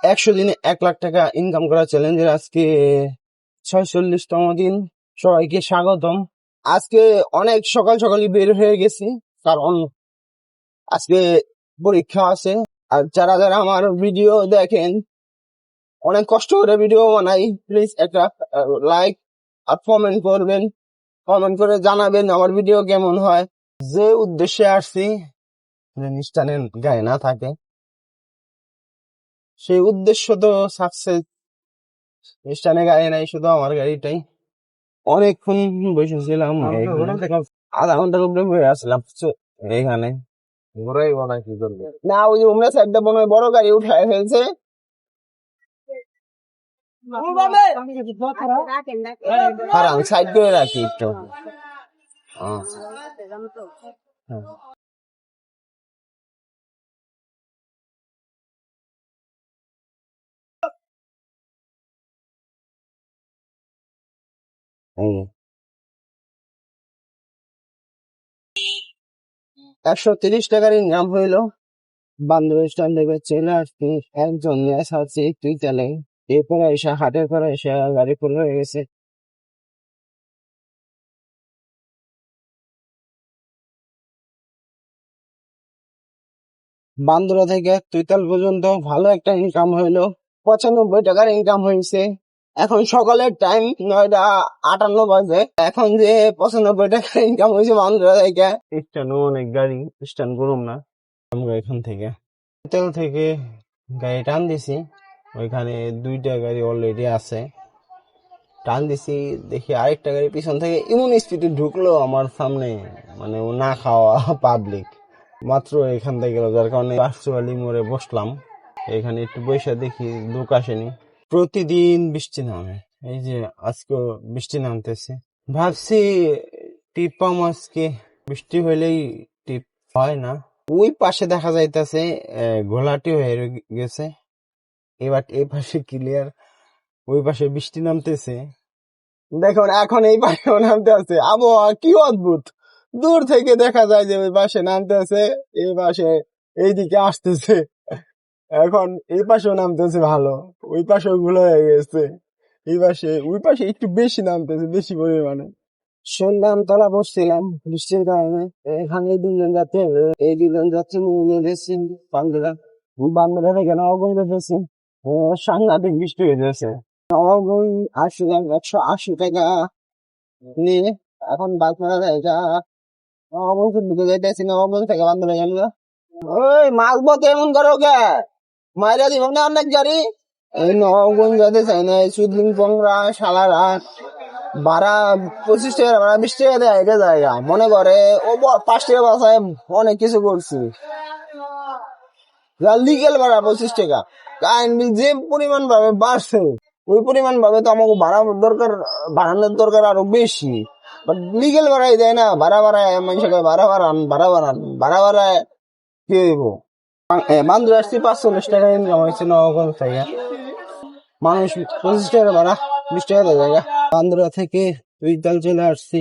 100 দিনে 1 লাখ টাকা ইনকাম করা চ্যালেঞ্জের আজকে 46তম দিন। সবাইকে স্বাগতম। আজকে অনেক সকাল সকালই বের হয়ে গেছি, কারণ আজকে পরীক্ষা আছে। আর যারা যারা আমার ভিডিও দেখেন, অনেক কষ্ট করে ভিডিও বানাই, প্লিজ একটা লাইক আর কমেন্ট করবেন। কমেন্ট করে জানাবেন আমার ভিডিও কেমন হয়। যে উদ্দেশ্যে আসছি, মিষ্টানে গায়ে না থাকে, সেই উদ্দেশ্য তো সাকসেস। মিষ্টানে গায়ে নাই, শুধু আমার গাড়িটাই। অনেকক্ষণ বসেছিলাম, আধা ঘন্টার উপরে বসে আসলাম এখানে। না, ওই যে উমরা সাইডটা মনে হয় বড় গাড়ি উঠায় ফেলছে। হারান সাইড করে রাখি একটু। হ্যাঁ, 130 টাকার ইনকাম হইলো। বান্ধব স্ট্যান্ড থেকে চলে আসছি, একজন আছে তুই চালে। এরপরে এসে হাটের পরে এসে গাড়ি ফুল হয়ে গেছে। বান্দরা থেকে তুইতাল পর্যন্ত ভালো একটা ইনকাম হইলো, 95 টাকার ইনকাম হয়েছে। এখন সকালের টাইম 9:58 বাজে। এখন যে 95 টাকার ইনকাম হয়েছে বান্দরা থেকে। স্ট্যান্ড অনেক গাড়ি, স্ট্যান্ড গরম না। আমরা এখান থেকে তুইতাল থেকে গাড়ি টান দিছি, ওইখানে 2টা গাড়ি অলরেডি আছে। টান দিছি, দেখি আরেকটা গাড়ি পিছন থেকে এমন স্পিডে ঢুকলো আমার সামনে, মানে ও না খাওয়া পাবলিক মাত্র এখান থেকে গেল, যার কারণে ভার্চুয়ালি মোড়ে বসলাম। এখানে একটু বৈশা দেখি লোক আসেনি। প্রতিদিন বৃষ্টি নামে, এই যে আজকেও বৃষ্টি নামতেছে। ভাবছি টিপ পাম আজকে, বৃষ্টি হইলেই টিপ হয় না। ওই পাশে দেখা যাইতেছে ঘোলাটি হয়ে গেছে। এবার এই পাশে ক্লিয়ার, ওই পাশে বৃষ্টি নামতেছে। দেখুন এখন এই পাশে নামতে আছে, আবহাওয়া কি অদ্ভুত। দূর থেকে দেখা যায় যে ওই পাশে নামতে আছে, এই পাশে এইদিকে আসতেছে। এখন এই পাশেও নামতেছে ভালো, ওই পাশেও গুলো হয়ে গেছে। এই পাশে ওই পাশে একটু বেশি নামতেছে, বেশি পরিমাণে। শুনলাম তলা বসছিলাম বৃষ্টির কারণে, এখানে এই দুজন যাচ্ছে বান্ধবরা। বান্ধবরা কেন অগণিত ফেছি, সাংঘাতিক বৃষ্টি হয়ে যাচ্ছে। অগুন আসলাম 180 টাকা নিয়ে। এখন বাচ্চারা জায়গা অবস্থা ঢুকে যাইতেছি না, অবস্থা থেকে বান্ধব জানলো। ওই মালবো কেমন করো কে, মাইরা দিব না অনেক গাড়ি। এই নবগুণ যাতে চাই না, সুদিন পংরা শালারা ভাড়া 25 টাকা ভাড়া 20 টাকা দেয় এটা জায়গা মনে করে। ও 5 টাকা বাসায় অনেক কিছু করছি। লিগেল ভাড়া 25 টাকা, কারেন্ট বিল যে পরিমাণ ভাবে বাড়ছে, ওই পরিমাণ ভাবে তো আমাকে বাড়ানোর দরকার আরো বেশি। বাট লিগেল ভাড়াই দেয় না, ভাড়া বাড়ায় মানুষকে ভাড়া বাড়ায় কি হইব। বান্ধব আসছি 45 টাকা ইনকাম হয়েছে নগর থেকে। মানুষ 25 টাকা ভাড়া 20 টাকা দেয় জায়গা। বান্দরা থেকে তুইতাল চলে আসছি,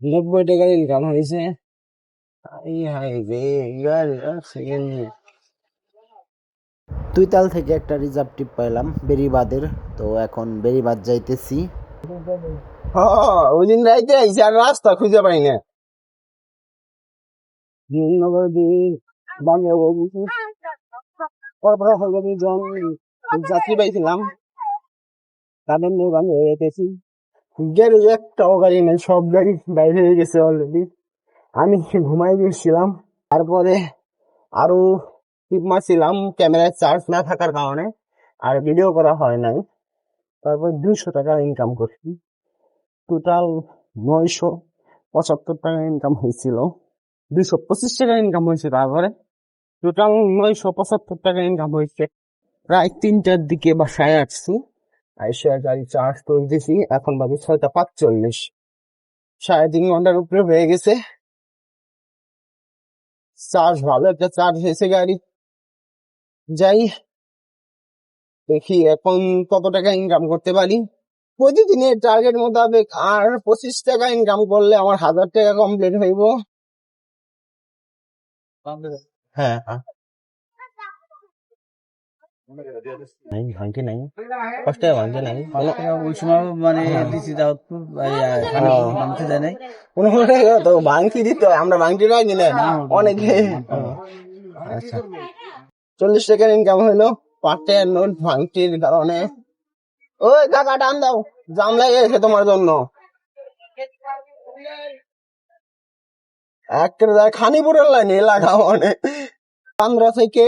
90 টাকার ইনকাম হয়েছে। তুইতাল থেকে একটা রিজার্ভ টিপ পাইলাম বেরিবাদের, তো এখন বেরিবাদ যাইতেছি। ওই দিন রাইতে আইসি, আর রাস্তা খুঁজে পাই না। যাত্রী পাইছিলাম, তাদের নিয়ে আমি হয়ে যেতেছি। গ্যারেজ একটাও গাড়ি নেই, সব গাড়ি বাইরে হয়ে গেছে অলরেডি। আমি ঘুমাই গেছিলাম, তারপরে আরো টিপ মারছিলাম ক্যামেরায় চার্জ না থাকার কারণে, আর ভিডিও করা হয় নাই। তারপর 200 টাকা ইনকাম করছি। টোটাল 975 টাকা ইনকাম হয়েছিল, 225 টাকা ইনকাম হয়েছে। তারপরে টোটাল 975 টাকা ইনকাম হয়েছে। প্রায় 3টার দিকে বাসায় আসছি, আইসা গাড়ি চার্জ করে দিছি। এখন বাজে 6:45, 3.5 ঘন্টার উপরে হয়ে গেছে। চার্জ ভালো একটা চার্জ হয়েছে গাড়ি। যাই দেখি এখন কত টাকা ইনকাম করতে পারি প্রতিদিনের টার্গেট মোতাবেক। আর 25 টাকা ইনকাম করলে আমার 1000 টাকা কমপ্লিট হইব। হ্যাঁ, নাই ভাঙতে নাই কষ্ট ভাঙতে নাই ওই সময় মানে দিছি তাও তো ভাঙতে দেয় নাই। কোনো তো ভাঙতি দিত আমরা ভাঙতে পারি না অনেকে আচ্ছা 40 টাকার ইনকাম হইলো পাটের নোট ভাঙতির কারণে। ওই টাকা টান দাও জাম লাগে গেছে তোমার জন্য। একটা খানিপুরের লাইনে লাগাও অনেক। বান্দ্রা থেকে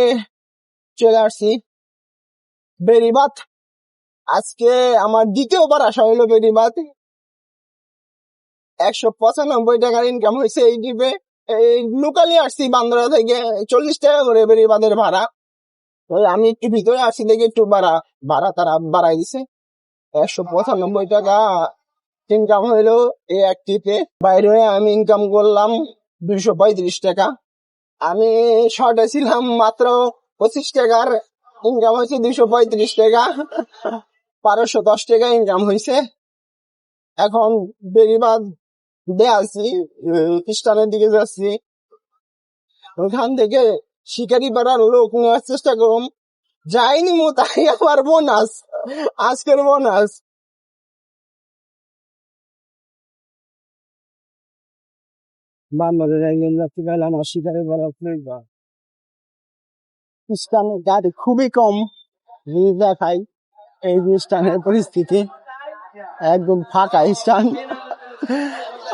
চলে আসছি বেরিবাত। আজকে আমার দ্বিতীয়বার আসা হইলো বেরিবাত। 195 টাকার ইনকাম হয়েছে এই ট্রিপে। এই লোকালি আসছি বান্দ্রা থেকে 40 টাকা করে বেরিবাদের ভাড়া। ওই আমি একটু ভিতরে আসছি দেখে একটু ভাড়া তারা বাড়াই দিছে। 195 টাকা ইনকাম হইলো এই এক ট্রিপে। বাইরে হয়ে আমি ইনকাম করলাম 235 টাকা। আমি শর্টে ছিলাম মাত্র 25 টাকার ইনকাম হয়েছে 235 টাকা। 1210 টাকা ইনকাম হয়েছে। এখন বেরিবাদ দিয়ে আছি খ্রিস্টানের দিকে যাচ্ছি। ওখান থেকে শিকারি পাড়ার লোক নেওয়ার চেষ্টা করুন। যাইনি মো তাই আবার বোনাস আজকের বোনাস। বান্ধবের একজন যাত্রী পেলাম শিকারি পাড়া খ্রিস্টানের গাড়ি খুবই কম দেখাই। এই স্থানের পরিস্থিতি একদম ফাঁকা স্থান।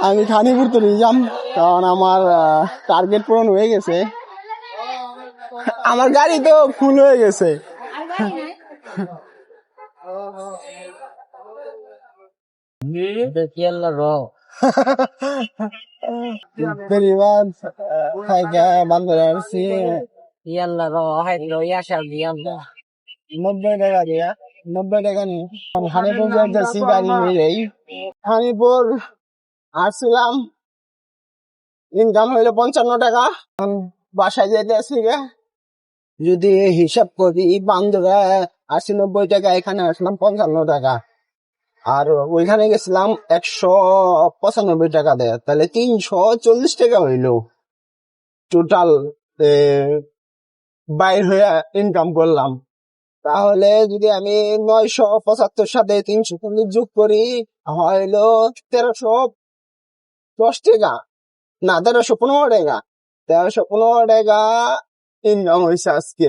আমি খানিপুর তো নিয়ে যাম কারণ আমার টার্গেট পূরণ হয়ে গেছে। আমার গাড়ি তো ফুল হয়ে গেছে। বেরিবাদ থেকে বান্ধবে আসছি 90 টাকা দিয়া 90 টাকা নিয়ে খানিপুর যাচ্ছি গাড়ি নিয়েই। খানিপুর আসছিলাম ইনকাম হইলো 55 টাকা। বাসায় যেতে আসছি গে যদি হিসাব করি বান্ধবে আসছি 90 টাকা, এখানে আসলাম 55 টাকা, আর ওইখানে গেছিলাম 195 টাকা দেয়, তাহলে 340 টাকা হইলো টোটাল বাইর হয়ে ইনকাম করলাম। তাহলে যদি আমি 975 সাথে 340 যোগ করি হইলো 1310 টাকা, না 1315 টাকা। 1315 টাকা ইনকাম হয়েছে আজকে।